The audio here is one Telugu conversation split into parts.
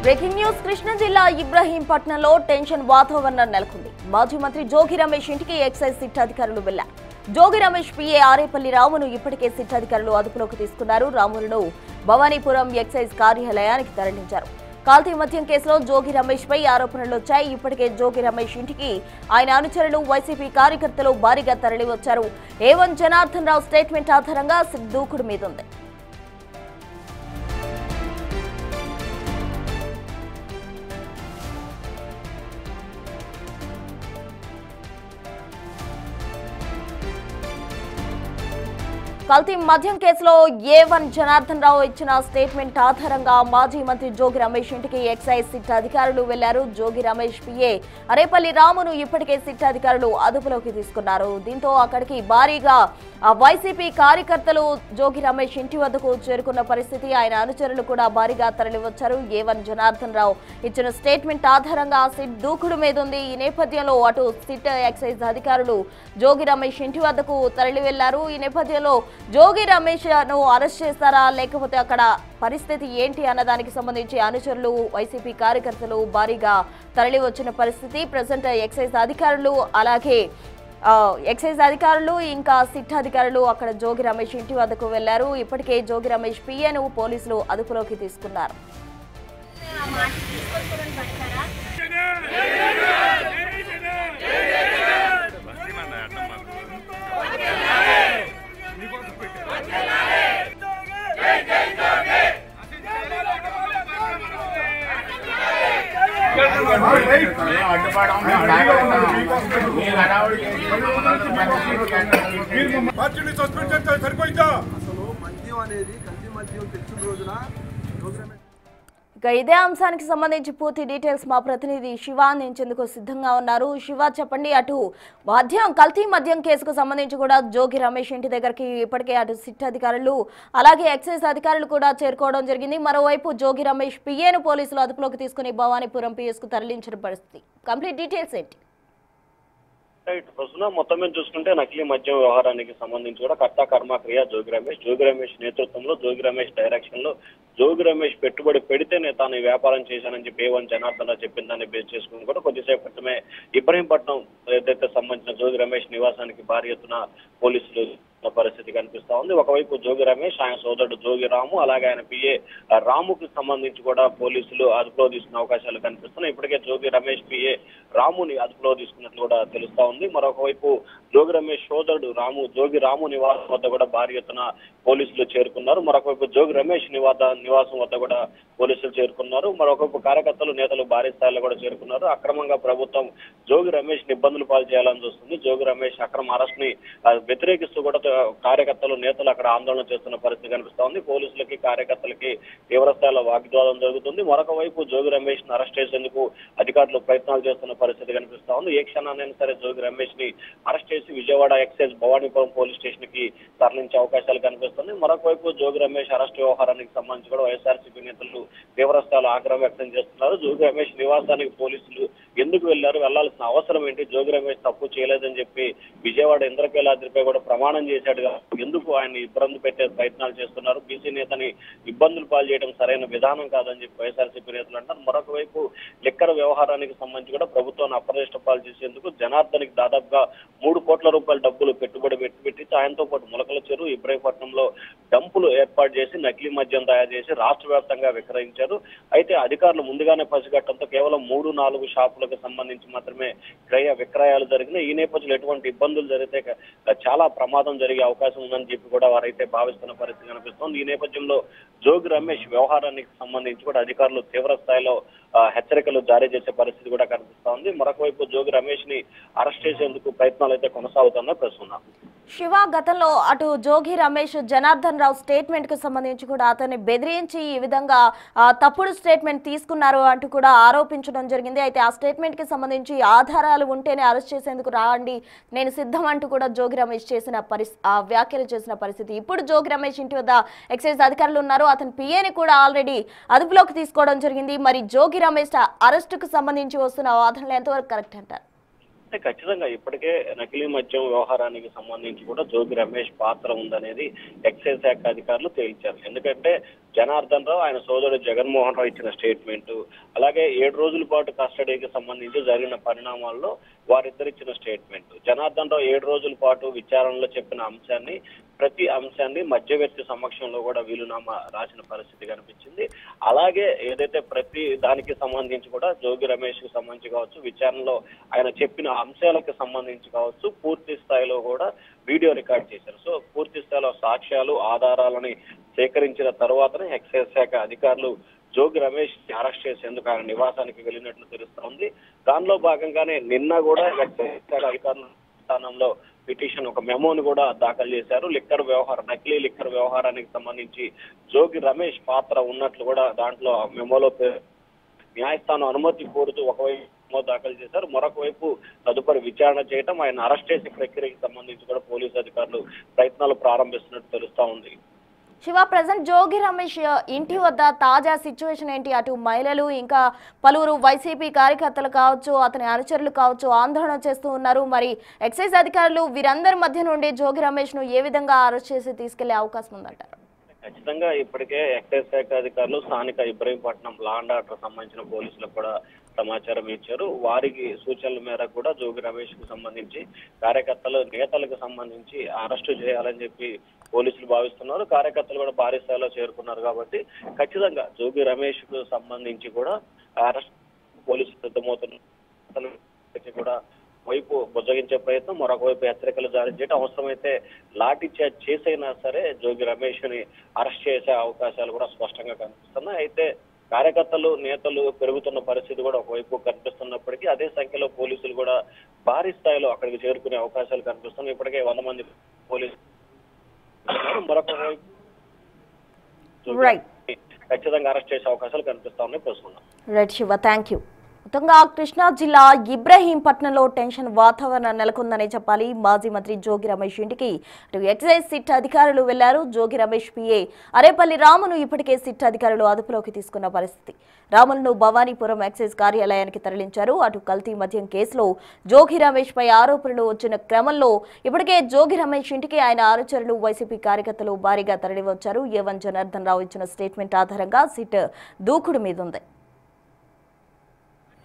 బ్రేకింగ్ న్యూస్ కృష్ణా జిల్లా ఇబ్రహీంపట్నంలో టెన్షన్ వాతావరణం నెలకొంది. మాజీ మంత్రి జోగి రమేష్ ఇంటికి ఎక్సైజ్ సిట్ అధికారులు వెళ్లారు. జోగి రమేష్ పిఏ ఆరేపల్లి రామును ఇప్పటికే సిట్ అధికారులు అదుపులోకి తీసుకున్నారు. రాములను భవానీపురం ఎక్సైజ్ కార్యాలయానికి తరలించారు. కల్తీ మద్యం కేసులో జోగి రమేష్ పై ఆరోపణలు వచ్చాయి. ఇప్పటికే జోగి రమేష్ ఇంటికి ఆయన అనుచరులు వైసీపీ కార్యకర్తలు భారీగా తరలివచ్చారు. A1 జనార్దన్ రావు స్టేట్మెంట్ ఆధారంగా సిట్ దూకుడు మీదుంది. కల్తీ మద్యం కేసులో A1 జనార్దన్ రావు ఇచ్చిన స్టేట్మెంట్ ఆధారంగా మాజీ మంత్రి జోగి రమేష్ ఇంటికి ఎక్సైజ్ సిట్ అధికారులు వెళ్లారు. జోగి రమేష్ పిఏ అరేపల్లి రామును ఇప్పటికే సిట్ అధికారులు అదుపులోకి తీసుకున్నారు. దీంతో అక్కడికి భారీగా వైసీపీ కార్యకర్తలు జోగి రమేష్ ఇంటి వద్దకు చేరుకున్న పరిస్థితి. ఆయన అనుచరులు కూడా భారీగా తరలివచ్చారు. A1 జనార్దన్ రావు ఇచ్చిన స్టేట్మెంట్ ఆధారంగా సిట్ దూకుడు మీదుంది. ఈ నేపథ్యంలో అటు సిట్ ఎక్సైజ్ అధికారులు జోగి రమేష్ ఇంటి వద్దకు తరలి వెళ్లారు. ఈ నేపథ్యంలో జోగి రమేష్ ను అరెస్ట్ చేస్తారా లేకపోతే అక్కడ పరిస్థితి ఏంటి అన్నదానికి సంబంధించి అనుచరులు వైసీపీ కార్యకర్తలు భారీగా తరలి వచ్చిన పరిస్థితి. ప్రజెంట్ ఎక్సైజ్ అధికారులు అలాగే ఎక్సైజ్ అధికారులు ఇంకా సిట్ అధికారులు అక్కడ జోగి రమేష్ ఇంటి వద్దకు వెళ్లారు. ఇప్పటికే జోగి రమేష్ పిఏను పోలీసులు అదుపులోకి తీసుకున్నారు. ఇక ఇదే అంశానికి సంబంధించి పూర్తి డీటెయిల్స్ మా ప్రతినిధి శివ అందించేందుకు సిద్ధంగా ఉన్నారు. శివ, చెప్పండి, అటు కల్తీ మద్యం కేసుకు సంబంధించి కూడా జోగి రమేష్ ఇంటి దగ్గరికి ఇప్పటికే అటు సిట్ అధికారులు అలాగే ఎక్సైజ్ అధికారులు కూడా చేరుకోవడం జరిగింది. మరోవైపు జోగి రమేష్ పిఏను పోలీసులు అదుపులోకి తీసుకుని భవానీపురం పిఎస్ కు తరలించిన పరిస్థితి. కంప్లీట్ డీటెయిల్స్ ఏంటి? ప్రస్తుతం మొత్తం మీద చూసుకుంటే నకిలీ మద్యం వ్యవహారానికి సంబంధించి కూడా కర్త కర్మ క్రియ జోగి రమేష్ నేతృత్వంలో జోగి రమేష్ డైరెక్షన్ లో జోగి రమేష్ పెట్టుబడి పెడితేనే తాను వ్యాపారం చేశానని చెప్పి A1 జనార్దన్ రావు చెప్పిన దాన్ని బేస్ చేసుకుని కూడా కొద్దిసేపు క్రితమే ఇబ్రహీంపట్నం ఏదైతే సంబంధించిన జోగి రమేష్ నివాసానికి భారీ ఎత్తున పోలీసులు పరిస్థితి కనిపిస్తా ఉంది. ఒకవైపు జోగి రమేష్, ఆయన సోదరుడు జోగి రాము అలాగే ఆయన పిఏ రాముకి సంబంధించి కూడా పోలీసులు అదుపులో తీసుకునే అవకాశాలు కనిపిస్తున్నాయి. ఇప్పటికే జోగి రమేష్ పిఏ రాముని అదుపులో తీసుకున్నట్లు కూడా తెలుస్తా ఉంది. మరొక వైపు జోగి రమేష్ సోదరుడు జోగి రాము నివాసం వద్ద కూడా భారీ ఎత్తున పోలీసులు చేరుకున్నారు. మరొక వైపు జోగి రమేష్ నివాసం వద్ద కూడా పోలీసులు చేరుకున్నారు. మరొకవైపు కార్యకర్తలు నేతలు భారీ స్థాయిలో కూడా చేరుకున్నారు. అక్రమంగా ప్రభుత్వం జోగి రమేష్ ని ఇబ్బందులు పాలు చేయాలని చూస్తుంది. జోగి రమేష్ అక్రమ అరెస్ట్ ని వ్యతిరేకిస్తూ కూడా కార్యకర్తలు నేతలు అక్కడ ఆందోళన చేస్తున్న పరిస్థితి కనిపిస్తా ఉంది. పోలీసులకి కార్యకర్తలకి తీవ్ర స్థాయిలో వాగ్వాదం జరుగుతుంది. మరొక వైపు జోగి రమేష్ ని అరెస్ట్ చేసేందుకు అధికారులు ప్రయత్నాలు చేస్తున్న పరిస్థితి కనిపిస్తా ఉంది. ఏ క్షణాన్నైనా సరే జోగి రమేష్ ని అరెస్ట్ చేసి Vijayawada excise Bhavanipuram police station కి తరలించే అవకాశాలు కనిపిస్తుంది. మరొక వైపు జోగి రమేష్ అరెస్ట్ వ్యవహారానికి సంబంధించి కూడా వైఎస్ఆర్సీపీ నేతలు తీవ్ర స్థాయిలో ఆగ్రహం వ్యక్తం చేస్తున్నారు. జోగి రమేష్ నివాసానికి పోలీసులు ఎందుకు వెళ్లారు, వెళ్లాల్సిన అవసరం ఏంటి, జోగి రమేష్ తప్పు చేయలేదని చెప్పి విజయవాడ ఇంద్రకీలాద్రిపై కూడా ప్రమాణం చేశాడుగా, ఎందుకు ఆయన ఇబ్బంది పెట్టే ప్రయత్నాలు చేస్తున్నారు, బీసీ నేతని ఇబ్బందులు పాలు చేయడం సరైన విధానం కాదని చెప్పి వైఎస్ఆర్సీపీ నేతలు అంటారు. మరొక వైపు లిక్కర్ వ్యవహారానికి సంబంధించి కూడా ప్రభుత్వాన్ని అప్రదిష్ట పాలు చేసేందుకు జనార్దన్కి దాదాపుగా 3 కోట్ల రూపాయల డబ్బులు పెట్టుబడి పెట్టి ఆయనతో పాటు ములకల చెరువు ఇబ్రహీంపట్నంలో డంపులు ఏర్పాటు చేసి నకిలీ మద్యం తయారు చేసి రాష్ట్ర వ్యాప్తంగా విక్రయించారు. అయితే అధికారులు ముందుగానే పసిగట్టడంతో కేవలం 3-4 షాపులకు సంబంధించి మాత్రమే క్రయ విక్రయాలు జరిగినాయి. ఈ నేపథ్యంలో ఎటువంటి ఇబ్బందులు జరిగితే చాలా ప్రమాదం జరిగే అవకాశం ఉందని చెప్పి కూడా వారైతే భావిస్తున్న పరిస్థితి కనిపిస్తోంది. ఈ నేపథ్యంలో జోగి రమేష్ వ్యవహారానికి సంబంధించి కూడా అధికారులు తీవ్ర స్థాయిలో హెచ్చరికలు జారీ చేసే పరిస్థితి కూడా కనిపిస్తా ఉంది. మరొక వైపు జోగి రమేష్ ని అరెస్ట్ చేసేందుకు ప్రయత్నాలు అయితే కొనసాగుతున్నాయి. ప్రస్తుతం శివ, గతంలో అటు జోగి రమేష్ జనార్దన్ రావు స్టేట్మెంట్ కు సంబంధించి కూడా అతన్ని బెదిరించి ఈ విధంగా తప్పుడు స్టేట్మెంట్ తీసుకున్నారు అంటూ కూడా ఆరోపించడం జరిగింది. అయితే ఆ స్టేట్మెంట్ కి సంబంధించి ఆధారాలు ఉంటేనే అరెస్ట్ చేసేందుకు రాండి, నేను సిద్ధం అంటూ కూడా జోగి రమేష్ వ్యాఖ్యలు చేసిన పరిస్థితి. ఇప్పుడు జోగి రమేష్ ఇంటి వద్ద ఎక్సైజ్ అధికారులు ఉన్నారు. అతని పిఏని కూడా ఆల్రెడీ అదుపులోకి తీసుకోవడం జరిగింది. మరి జోగి రమేష్ అరెస్టుకు సంబంధించి వస్తున్న వాదనలు ఎంతవరకు కరెక్ట్ అంటారు? అంటే ఖచ్చితంగా ఇప్పటికే నకిలీ మద్యం వ్యవహారానికి సంబంధించి కూడా జోగి రమేష్ పాత్ర ఉందనేది ఎక్సైజ్ శాఖ అధికారులు తేల్చారు. ఎందుకంటే జనార్దన్ రావు ఆయన సోదరుడు జగన్మోహన్ రావు ఇచ్చిన స్టేట్మెంట్, అలాగే 7 రోజుల పాటు కస్టడీకి సంబంధించి జరిగిన పరిణామాల్లో వారిద్దరు ఇచ్చిన స్టేట్మెంట్, జనార్దన్ రావు 7 రోజుల పాటు విచారణలో చెప్పిన అంశాన్ని ప్రతి అంశాన్ని మధ్యవర్తి సమక్షంలో కూడా వీలునామా రాసిన పరిస్థితి కనిపించింది. అలాగే ఏదైతే ప్రతి దానికి సంబంధించి కూడా జోగి రమేష్ కి సంబంధించి కావచ్చు, విచారణలో ఆయన చెప్పిన అంశాలకు సంబంధించి కావచ్చు, పూర్తి స్థాయిలో కూడా వీడియో రికార్డ్ చేశారు. సో పూర్తి స్థాయిలో సాక్ష్యాలు ఆధారాలని సేకరించిన తర్వాతనే ఎక్సైజ్ శాఖ అధికారులు జోగి రమేష్ అరెస్ట్ చేసేందుకు ఆయన నివాసానికి వెళ్ళినట్లు తెలుస్తోంది. దానిలో భాగంగానే నిన్న కూడా ఎక్సైజ్ శాఖ అధికారులు స్థానంలో పిటిషన్ ఒక మెమోను కూడా దాఖలు చేశారు. నకిలీ లిక్కర్ వ్యవహారానికి సంబంధించి జోగి రమేష్ పాత్ర ఉన్నట్లు కూడా దాంట్లో మెమోలో న్యాయస్థానం అనుమతి కోరుతూ ఒకవైపు మెమో దాఖలు చేశారు, మరొక వైపు తదుపరి విచారణ చేయడం, ఆయన అరెస్ట్ చేసే ప్రక్రియకి సంబంధించి కూడా పోలీసు అధికారులు ప్రయత్నాలు ప్రారంభిస్తున్నట్టు తెలుస్తా ఉంది. శివ, ప్రెసెంట్ జోగి రమేష్ ఇంటి వద్ద తాజా సిచ్యువేషన్ ఏంటి? అటు మహిళలు ఇంకా పలువురు వైసీపీ కార్యకర్తలు కావచ్చు, అతని అనుచరులు కావచ్చు ఆందోళన చేస్తూ ఉన్నారు. మరి ఎక్సైజ్ అధికారులు వీరందరి మధ్య నుండి జోగి రమేష్ ను ఏ విధంగా అరెస్ట్ చేసి తీసుకెళ్లే అవకాశం ఉందంటారు? ఖచ్చితంగా ఇప్పటికే ఎక్సైజ్ శాఖ అధికారులు స్థానిక ఇబ్రహీంపట్నం లా అండ్ ఆర్డర్ సంబంధించిన పోలీసులకు కూడా సమాచారం ఇచ్చారు. వారికి సూచనల మేరకు కూడా జోగి రమేష్ కు సంబంధించి కార్యకర్తలు నేతలకు సంబంధించి అరెస్టు చేయాలని చెప్పి పోలీసులు భావిస్తున్నారు. కార్యకర్తలు కూడా భారీ స్థాయిలో చేరుకున్నారు కాబట్టి ఖచ్చితంగా జోగి రమేష్ కు సంబంధించి కూడా అరెస్ట్ పోలీసులు సిద్ధమవుతున్నారు. కూడా వైపు బుజ్జగించే ప్రయత్నం, మరొక వైపు హెచ్చరికలు జారీ చేయడం, అవసరమైతే లాఠీ చార్జ్ చేసైనా సరే జోగి రమేష్ ని అరెస్ట్ చేసే అవకాశాలు కూడా స్పష్టంగా కనిపిస్తున్నాయి. అయితే కార్యకర్తలు నేతలు పెరుగుతున్న పరిస్థితి కూడా ఒకవైపు కనిపిస్తున్నప్పటికీ అదే సంఖ్యలో పోలీసులు కూడా భారీ స్థాయిలో అక్కడికి చేరుకునే అవకాశాలు కనిపిస్తున్నాయి. ఇప్పటికే 100 మంది పోలీసులు మరొక వైపు ఖచ్చితంగా అరెస్ట్ చేసే అవకాశాలు కనిపిస్తా ఉన్నాయి. ప్రస్తుతం రైట్ శివ, థ్యాంక్ యూ. మొత్తంగా కృష్ణా జిల్లా ఇబ్రహీంపట్నంలో టెన్షన్ వాతావరణం నెలకొందనే చెప్పాలి. మాజీ మంత్రి జోగి రమేష్ ఇంటికి ఎక్సైజ్ సిట్ అధికారులు వెళ్లారు. జోగి రమేష్ పిఏ అరేపల్లి రామును ఇప్పటికే సిట్ అధికారులు అదుపులోకి తీసుకున్న పరిస్థితి. రాములను భవానీపురం ఎక్సైజ్ కార్యాలయానికి తరలించారు. అటు కల్తీ మద్యం కేసులో జోగి రమేష్ పై ఆరోపణలు వచ్చిన క్రమంలో ఇప్పటికే జోగి రమేష్ ఇంటికి ఆయన అనుచరులు వైసీపీ కార్యకర్తలు భారీగా తరలివచ్చారు. ఏవన్ జనార్దన్ రావు ఇచ్చిన స్టేట్మెంట్ ఆధారంగా సిట్ దూకుడు మీదుంది.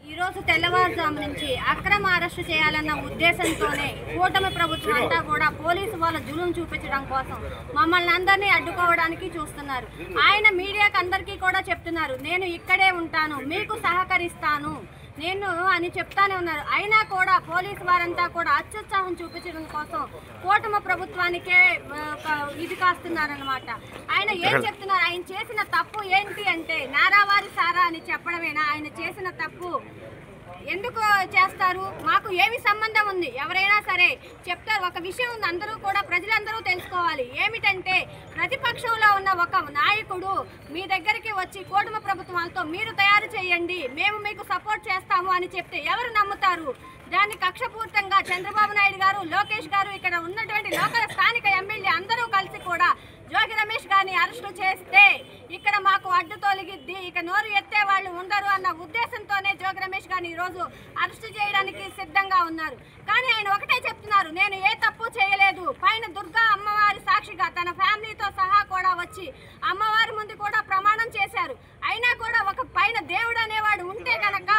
ఈ రోజు తెల్లవారుజాము నుంచి అక్రమ అరెస్టు చేయాలన్న ఉద్దేశంతోనే కూటమి ప్రభుత్వం అంతా కూడా పోలీసు వాళ్ళ జులుం చూపించడం కోసం మమ్మల్ని అందరినీ అడ్డుకోవడానికి చూస్తున్నారు. ఆయన మీడియాకి అందరికీ కూడా చెప్తున్నారు, నేను ఇక్కడే ఉంటాను, మీకు సహకరిస్తాను నేను అని చెప్తానే ఉన్నారు. అయినా కూడా పోలీసు వారంతా కూడా అత్యుత్సాహం చూపించడం కోసం కూటమి ప్రభుత్వానికే ఇది కాస్తున్నారనమాట. ఆయన ఏం చెప్తున్నారు, ఆయన చేసిన తప్పు ఏంటి అంటే నారావారి సారా అని చెప్పడమేనా? ఆయన చేసిన తప్పు ఎందుకు చేస్తారు? మాకు ఏమి సంబంధం ఉంది? ఎవరైనా సరే చెప్తారు. ఒక విషయం ఉంది, అందరూ కూడా ప్రజలందరూ తెలుసుకోవాలి. ఏమిటంటే ప్రతిపక్షంలో ఉన్న ఒక నాయకుడు మీ దగ్గరికి వచ్చి కూటమి ప్రభుత్వాలతో మీరు తయారు చేయండి, మేము మీకు సపోర్ట్ చేస్తాము అని చెప్తే ఎవరు నమ్ముతారు? దాన్ని కక్షపూర్తంగా చంద్రబాబు నాయుడు గారు, లోకేష్ గారు, ఇక్కడ ఉన్నటువంటి లోకల్ స్థానిక ఎమ్మెల్యే అందరూ కలిసి కూడా జోగి రమేష్ గారిని అరెస్టు చేస్తే ఇక్కడ మాకు అడ్డు తొలగిద్ది, ఇక నోరు ఎత్తే వాళ్ళు ఉండరు అన్న ఉద్దేశంతోనే జోగి రమేష్ గారిని ఈరోజు అరెస్టు చేయడానికి సిద్ధంగా ఉన్నారు. కానీ ఆయన ఒకటే చెప్తున్నారు, నేను ఏ తప్పు చేయలేదు. పైన దుర్గా అమ్మవారి సాక్షిగా తన ఫ్యామిలీతో సహా కూడా వచ్చి అమ్మవారి ముందు కూడా ప్రమాణం చేశారు. అయినా కూడా ఒక పైన దేవుడు అనేవాడు ఉంటే కనుక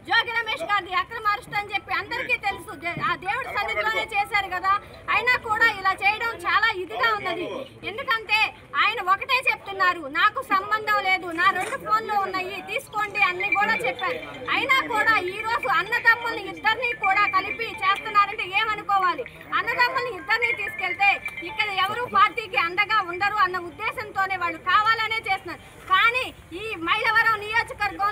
జోగి రమేష్ గారిది అక్రమ అరెస్ట్ అని చెప్పి అందరికీ తెలుసు. ఆ దేవుడి సన్నిధిలోనే చేశారు కదా. అయినా కూడా ఇలా చేయడం చాలా ఇదిగా ఉన్నది. ఎందుకంటే ఆయన ఒకటే చెప్తున్నారు, నాకు సంబంధం లేదు, నా 2 ఫోన్లు ఉన్నాయి తీసుకోండి అన్ని కూడా చెప్పారు. అయినా కూడా ఈ రోజు అన్నదమ్ముల్ని ఇద్దరిని కూడా కలిపి చేస్తున్నారంటే ఏమనుకోవాలి? అన్నదమ్ముల్ని ఇద్దరిని తీసుకెళ్తే ఇక్కడ ఎవరు పార్టీకి అండగా ఉండరు అన్న ఉద్దేశంతోనే వాళ్ళు కావాలనే చేస్తున్నారు. కానీ ఈ మైలవరం నియోజకవర్గం